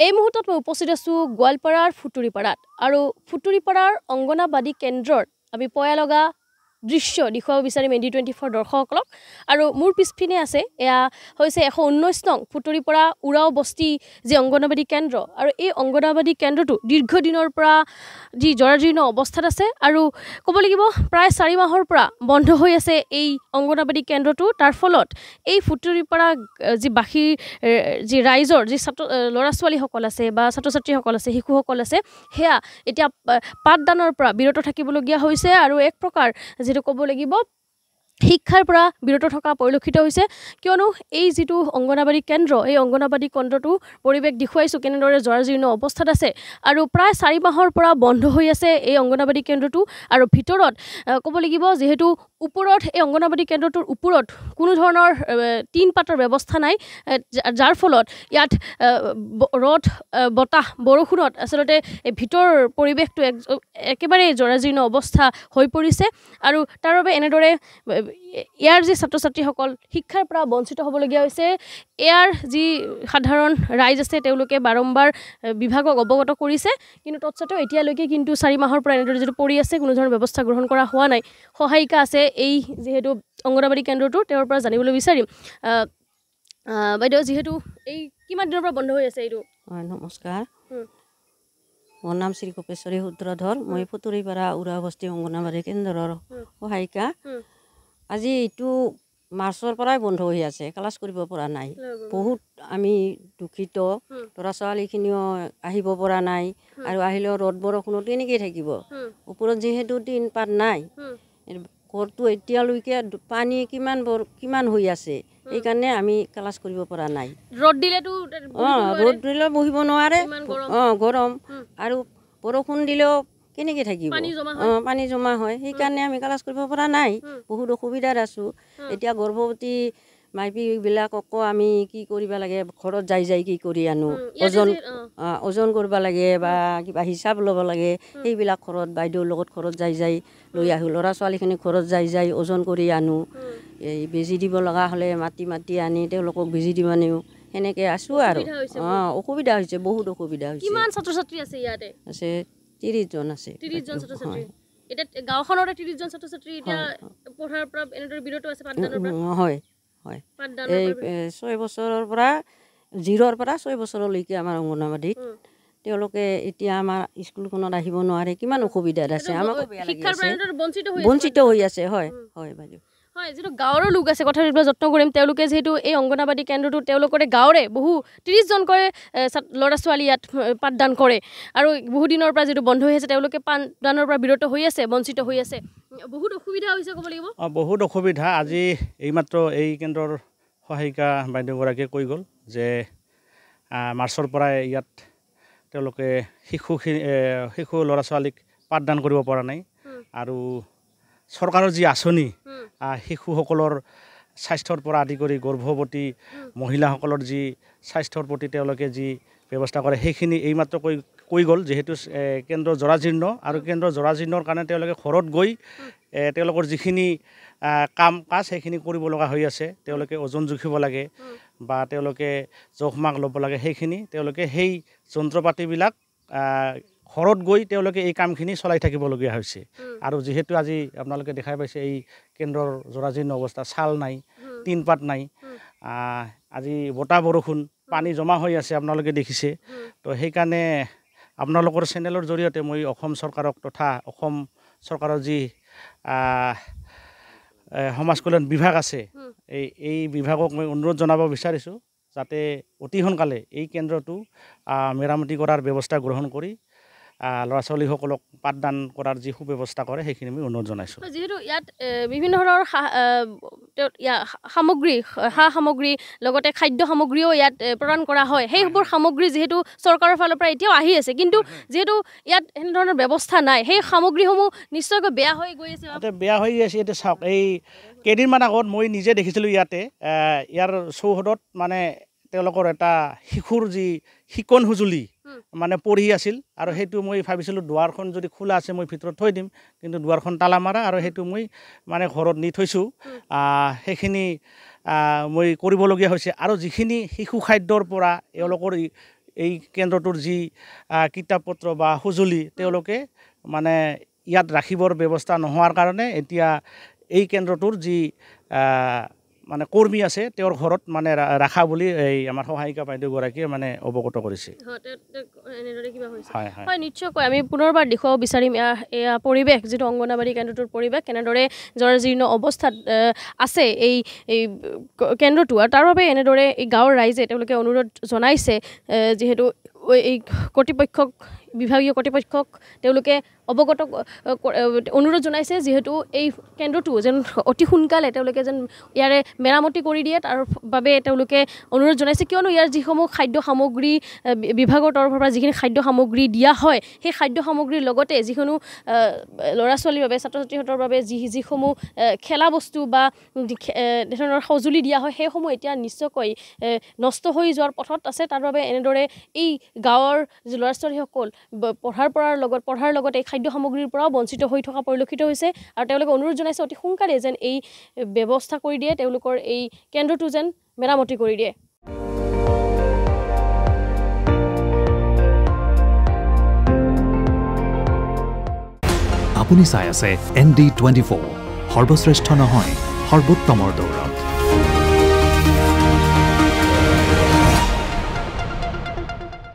এই মুহূৰ্তত মই উপস্থিত আছোঁ গোৱালপাৰাৰ ফুটুৰিপাৰাত আৰু ফুটুৰিপাৰাৰ অংগনাবাদী কেন্দ্ৰৰ আমি পয়া লগা দৃশ্য দেখুৱাব বিচাৰিম ND24 দৰ্শকসকলক আৰু মোৰ পিছপিনে আছে এয়া হৈছে 119 নং ফুটুৰিপাৰা উৰাও বস্তি যি অংগনাবাদী কেন্দ্ৰ আৰু এই অংগনাবাদী কেন্দ্ৰটো দীৰ্ঘদিনৰ পৰা যি জৰাজীৰ্ণ অৱস্থাত আছে আৰু ক'ব লাগিব প্ৰায় 4 মাহৰ পৰা বন্ধ হৈ আছে এই অংগনাবাদী কেন্দ্ৰটো তাৰ ফলত এই ফুটুৰিপাৰা যি বাখী যি ৰাইজৰ যি ল'ৰা ছোৱালীসকল আছে বা ছাত্ৰ ছাত্ৰীসকল আছে শিশুসকল আছে হেয়া এতিয়া পাঠদানৰ পৰা বিৰত থাকিবলগীয়া হৈছে আৰু এক প্ৰকাৰ যেটো ক'ব লাগিব শিক্ষাৰ পৰা বিৰত থকা পৰিলক্ষিত হৈছে কিয়নো এই যেটো অংগনাবাদী কেন্দ্ৰ এই অংগনাবাদী কেন্দ্ৰটো পৰিৱেশ দেখুৱাইছো কেনেদৰে জৰাজীৰ্ণ অৱস্থাত আছে আৰু প্ৰায় 4 মাহৰ পৰা বন্ধ হৈ আছে এই অংগনাবাদী কেন্দ্ৰটো আৰু ভিতৰত ক'ব লাগিব যেহেতু ওপৰত এই অংগনাবাদী কেন্দ্ৰটোৰ ওপৰত কোনো ধৰণৰ তিন পাতৰ ব্যৱস্থা নাই যাৰ ফলত ইয়াত ৰদ বতাহ বৰষুণত আসলতে ভিতৰ পৰিৱেশটো একেবাৰে জৰাজীৰ্ণ অৱস্থা হৈ পৰিছে আৰু তাৰ বাবে এনেদৰে ইয়াৰ যি ছাত্ৰ ছাত্ৰীসকল শিক্ষাৰ পৰা বঞ্চিত হ'বলগীয়া হৈছে ইয়াৰ যি সাধাৰণ ৰাইজ আছে তেওঁলোকে বাৰম্বাৰ বিভাগক অৱগত কৰিছে কিন্তু তৎসত্ত্বেও এতিয়ালৈকে কিন্তু 4 মাহৰ পৰা এনেদৰে যেটো পৰি আছে কোনো ধৰণৰ ব্যৱস্থা গ্ৰহণ কৰা হোৱা নাই সহায়িকা আছে এই যেহেতু অংগনাবাদী কেন্দ্ৰটো তেওঁৰ পৰা জানিবলৈ বিচাৰিম বাইদেউ যেহেতু এই কিমান দিনৰ পৰা বন্ধ হৈ আছে এইটো হয় নমস্কাৰ মোৰ নাম শ্ৰী কোপেশ্বৰী সূত্ৰধৰ মই ফুটুৰিপাৰা উৰাবস্তি অংগনাবাদী কেন্দ্ৰৰ সহায়িকা আজি এইটো মাৰ্চৰ পৰাই বন্ধ হৈ আছে ক্লাছ কৰিব পৰা নাই বহুত আমি দুখিত ল'ৰা ছোৱালীখিনিও আহিব পৰা নাই আৰু আহিলেও ৰ'দ বৰষুণত এনেকৈ থাকিব ওপৰত যিহেতু তিন পাত নাই ঘৰটো এতিয়ালৈকে পানী কিমান হৈ আছে এইকাৰণে আমি ক্লাছ কৰিব পৰা নাই ৰ'দ দিলেও বহিব নোৱাৰে গৰম আৰু বৰষুণ দিলেও কেনেকৈ থাকিব পানী জমা হয় সেইকাৰণে আমি ক্লাছ কৰিব পৰা নাই বহুত অসুবিধাত আছোঁ এতিয়া গৰ্ভৱতী মাইকীবিলাককো আমি কি কৰিব লাগে ঘৰত যাই কি কৰি আনো ওজন কৰিব লাগে বা কিবা হিচাপ ল'ব লাগে সেইবিলাক ঘৰত বাইদেউৰ লগত ঘৰত যাই লৈ আহোঁ ল'ৰা ছোৱালীখিনি ঘৰত যাই ওজন কৰি আনো এই বেজী দিব লগা হ'লে মাতি আনি তেওঁলোকক বেজী দিব নিওঁ সেনেকৈ আছোঁ আৰু অসুবিধা হৈছে বহুত অসুবিধা হৈছে কিমান ছাত্ৰ ছাত্ৰী আছে ইয়াতে আছে 30 জন আছে 30 জন ছাত্ৰ ছাত্ৰী এটা গাঁওখনৰে 30 জন ছাত্ৰ ছাত্ৰী এতিয়া পঢ়াৰ পৰা এনেদৰে বিৰত আছে পাঠদানৰ পৰা হয় এই 6 বছৰৰ পৰা 0ৰ পৰা 6 বছৰলৈকে আমাৰ অংগনাবাদীত তেওঁলোকে এতিয়া আমাৰ স্কুলখনত আহিব নোৱাৰে কিমান অসুবিধাত আছে আমাকো বেয়া লাগি আছে বঞ্চিত হৈ আছে হয় বাইদেউ হয় যেটো গাঁৱৰ লোক আছে কথা যত্ন কৰিম তেওঁলোকে যেহেতু এই অংগনাবাদী কেন্দ্ৰটো তেওঁলোকৰে গাঁৱৰে বহু 30 জনকৈ ল'ৰা ছোৱালী ইয়াত পাঠদান কৰে আৰু বহু দিনৰ পৰা যেটো বন্ধ হৈ আছে তেওঁলোকে পাঠদানৰ পৰা বিৰত হৈ আছে বঞ্চিত হৈ আছে বহুত অসুবিধা হৈছে ক'ব লাগিব বহুত অসুবিধা আজি এইমাত্ৰ এই কেন্দ্ৰৰ সহায়িকা বাইদেউগৰাকীয়ে কৈ গ'ল যে মাৰ্চৰ পৰাই ইয়াত তেওঁলোকে শিশু ল'ৰা ছোৱালীক পাঠদান কৰিব পৰা নাই আৰু চৰকাৰৰ যি আঁচনি শিশুসকলৰ স্বাস্থ্যৰ পৰা আদি কৰি গৰ্ভৱতী মহিলাসকলৰ যি স্বাস্থ্যৰ প্ৰতি তেওঁলোকে যি ব্যৱস্থা কৰে সেইখিনি এইমাত্ৰ কৈ গ'ল যিহেতু কেন্দ্ৰ জৰাজীৰ্ণ আৰু কেন্দ্ৰ জৰাজীৰ্ণৰ কাৰণে তেওঁলোকে ঘৰত গৈ তেওঁলোকৰ যিখিনি কাম কাজ সেইখিনি কৰিব লগা হৈ আছে তেওঁলোকে ওজন জুখিব লাগে বা তেওঁলোকে জোখ মাখ ল'ব লাগে সেইখিনি তেওঁলোকে সেই যন্ত্ৰপাতিবিলাক ঘৰত গৈ তেওঁলোকে এই কামখিনি চলাই থাকিবলগীয়া হৈছে আৰু যিহেতু আজি আপোনালোকে দেখাই পাইছে এই কেন্দ্ৰৰ জৰাজীৰ্ণ অৱস্থা চাল নাই তিন পাত নাই আজি বতাহ বৰষুণ পানী জমা হৈ আছে আপোনালোকে দেখিছে তো সেইকাৰণে আপোনালোকৰ চেনেলৰ জৰিয়তে মই অসম চৰকাৰক তথা অসম চৰকাৰৰ যি সমাজ কল্যাণ বিভাগ আছে এই বিভাগক মই অনুৰোধ জনাব বিচাৰিছোঁ যাতে অতি সোনকালে এই কেন্দ্ৰটো মেৰামতি কৰাৰ ব্যৱস্থা গ্ৰহণ কৰি ল'ৰা ছোৱালীসকলক পাঠদান কৰাৰ যি সুব্যৱস্থা কৰে সেইখিনি আমি অনুৰোধ জনাইছোঁ যিহেতু ইয়াত বিভিন্ন ধৰণৰ সামগ্ৰী সামগ্ৰী লগতে খাদ্য সামগ্ৰীও ইয়াত প্ৰদান কৰা হয় সেইবোৰ সামগ্ৰী যিহেতু চৰকাৰৰ ফালৰ পৰা এতিয়াও আহি আছে কিন্তু যেহেতু ইয়াত এনেধৰণৰ ব্যৱস্থা নাই সেই সামগ্ৰীসমূহ নিশ্চয়কৈ বেয়া হৈ গৈ আছে এতিয়া চাওক এই কেইদিনমান আগত মই নিজে দেখিছিলোঁ ইয়াতে ইয়াৰ চৌহদত মানে তেওঁলোকৰ এটা শিশুৰ যি শিকন সঁজুলি মানে পঢ়ি আছিল আৰু সেইটো মই ভাবিছিলোঁ দুৱাৰখন যদি খোলা আছে মই ভিতৰত থৈ দিম কিন্তু দুৱাৰখন তালা মাৰা আৰু সেইটো মই মানে ঘৰত নি থৈছোঁ সেইখিনি মই কৰিবলগীয়া হৈছে আৰু যিখিনি শিশু খাদ্যৰ পৰা এওঁলোকৰ এই কেন্দ্ৰটোৰ যি কিতাপ পত্ৰ বা সঁজুলি তেওঁলোকে মানে ইয়াত ৰাখিবৰ ব্যৱস্থা নোহোৱাৰ কাৰণে এতিয়া এই কেন্দ্ৰটোৰ যি মানে কৰ্মী আছে তেওঁৰ ঘৰত মানে ৰাখা বুলি এই আমাৰ সহায়িকা বাইদেউগৰাকীয়ে মানে অৱগত কৰিছে হয় নিশ্চয়কৈ আমি পুনৰবাৰ দেখুৱাব বিচাৰিম এয়া পৰিৱেশ যিটো অংগনাবাদী কেন্দ্ৰটোৰ পৰিৱেশ কেনেদৰে জৰাজীৰ্ণ অৱস্থাত আছে এই কেন্দ্ৰটো আৰু তাৰ বাবে এনেদৰে এই গাঁৱৰ ৰাইজে তেওঁলোকে অনুৰোধ জনাইছে যিহেতু এই কৰ্তৃপক্ষক বিভাগীয় কৰ্তৃপক্ষক তেওঁলোকে অৱগত অনুৰোধ জনাইছে যিহেতু এই কেন্দ্ৰটো যেন অতি সোনকালে তেওঁলোকে যেন ইয়াৰে মেৰামতি কৰি দিয়ে তাৰ বাবে তেওঁলোকে অনুৰোধ জনাইছে কিয়নো ইয়াৰ যিসমূহ খাদ্য সামগ্ৰী বিভাগৰ তৰফৰ পৰা যিখিনি খাদ্য সামগ্ৰী দিয়া হয় সেই খাদ্য সামগ্ৰীৰ লগতে যিকোনো ল'ৰা ছোৱালীৰ বাবে ছাত্ৰ ছাত্ৰীহঁতৰ বাবে যিসমূহ খেলা বস্তু বা ধৰণৰ সঁজুলি দিয়া হয় সেইসমূহ এতিয়া নিশ্চয়কৈ নষ্ট হৈ যোৱাৰ পথত আছে তাৰ বাবে এনেদৰে এই গাঁৱৰ যি ল'ৰা ছোৱালীসকল পঢ়াৰ লগতে এই খাদ্য সামগ্ৰীৰ পৰাও বঞ্চিত হৈ থকা পৰিলক্ষিত হৈছে আৰু তেওঁলোকে অনুৰোধ জনাইছে অতি সোনকালে যেন এই ব্যৱস্থা কৰি দিয়ে তেওঁলোকৰ এই কেন্দ্ৰটো যেন মেৰামতি কৰি দিয়ে আপুনি চাই আছে ND24 সৰ্বশ্ৰেষ্ঠ নহয় সৰ্বোত্তমৰ দৌৰ